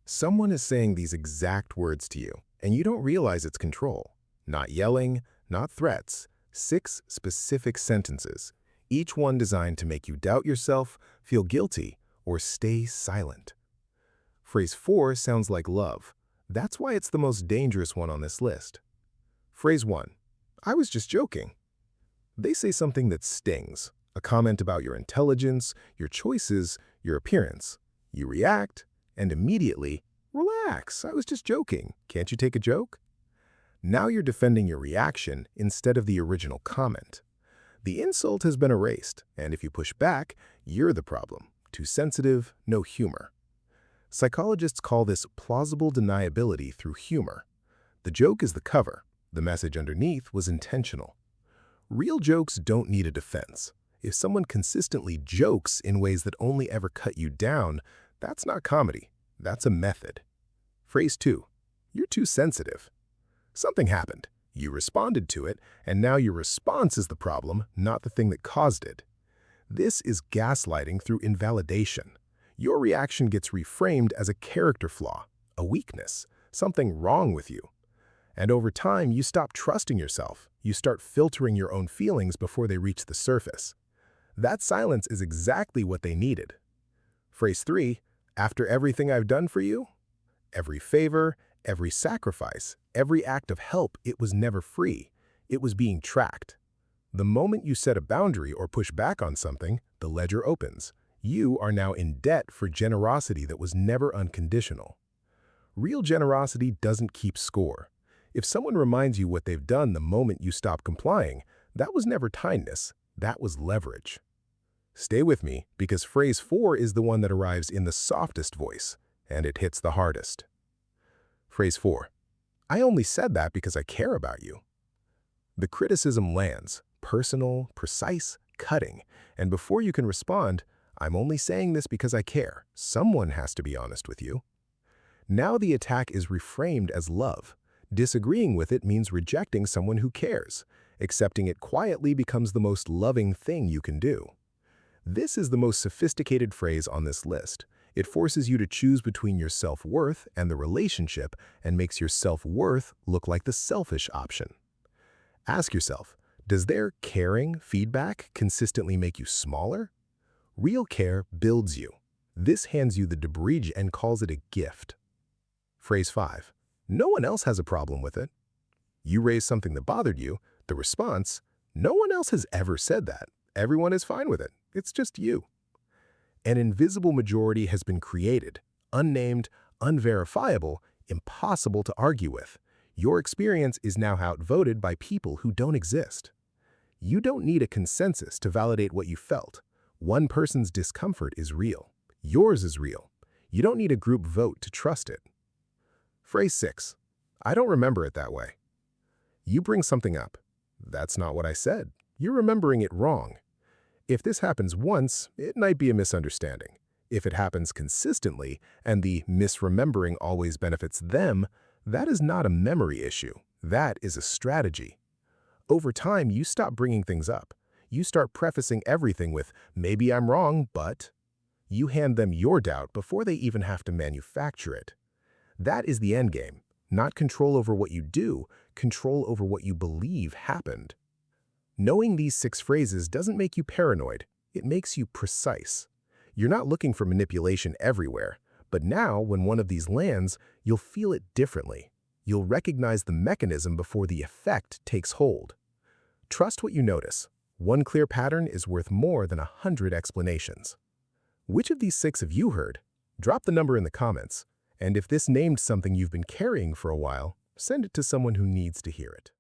Someone is saying these exact words to you, and you don't realize it's control. Not yelling, not threats, 6 specific sentences, each one designed to make you doubt yourself, feel guilty, or stay silent. Phrase 4 sounds like love. That's why it's the most dangerous one on this list. Phrase 1. I was just joking. They say something that stings, a comment about your intelligence, your choices, your appearance. You react, and immediately, relax, I was just joking. Can't you take a joke? Now you're defending your reaction instead of the original comment. The insult has been erased, and if you push back, you're the problem. Too sensitive, no humor. Psychologists call this plausible deniability through humor. The joke is the cover. The message underneath was intentional. Real jokes don't need a defense. If someone consistently jokes in ways that only ever cut you down, that's not comedy. That's a method. Phrase 2. You're too sensitive. Something happened. You responded to it, and now your response is the problem, not the thing that caused it. This is gaslighting through invalidation. Your reaction gets reframed as a character flaw, a weakness, something wrong with you. And over time, you stop trusting yourself. You start filtering your own feelings before they reach the surface. That silence is exactly what they needed. Phrase 3, after everything I've done for you, every favor, every sacrifice, every act of help, it was never free. It was being tracked. The moment you set a boundary or push back on something, the ledger opens. You are now in debt for generosity that was never unconditional. Real generosity doesn't keep score. If someone reminds you what they've done the moment you stop complying, that was never kindness, that was leverage. Stay with me, because phrase 4 is the one that arrives in the softest voice, and it hits the hardest. Phrase 4. I only said that because I care about you. The criticism lands, personal, precise, cutting, and before you can respond, I'm only saying this because I care. Someone has to be honest with you. Now the attack is reframed as love. Disagreeing with it means rejecting someone who cares. Accepting it quietly becomes the most loving thing you can do. This is the most sophisticated phrase on this list. It forces you to choose between your self-worth and the relationship and makes your self-worth look like the selfish option. Ask yourself, does their caring feedback consistently make you smaller? Real care builds you. This hands you the debris and calls it a gift. Phrase 5. No one else has a problem with it. You raised something that bothered you. The response, no one else has ever said that. Everyone is fine with it. It's just you. An invisible majority has been created, unnamed, unverifiable, impossible to argue with. Your experience is now outvoted by people who don't exist. You don't need a consensus to validate what you felt. One person's discomfort is real. Yours is real. You don't need a group vote to trust it. Phrase 6. I don't remember it that way. You bring something up. That's not what I said. You're remembering it wrong. If this happens once, it might be a misunderstanding. If it happens consistently, and the misremembering always benefits them, that is not a memory issue. That is a strategy. Over time, you stop bringing things up. You start prefacing everything with, maybe I'm wrong, but... You hand them your doubt before they even have to manufacture it. That is the endgame. Not control over what you do, control over what you believe happened. Knowing these 6 phrases doesn't make you paranoid. It makes you precise. You're not looking for manipulation everywhere, but now when one of these lands, you'll feel it differently. You'll recognize the mechanism before the effect takes hold. Trust what you notice. One clear pattern is worth more than 100 explanations. Which of these 6 have you heard? Drop the number in the comments. And if this named something you've been carrying for a while, send it to someone who needs to hear it.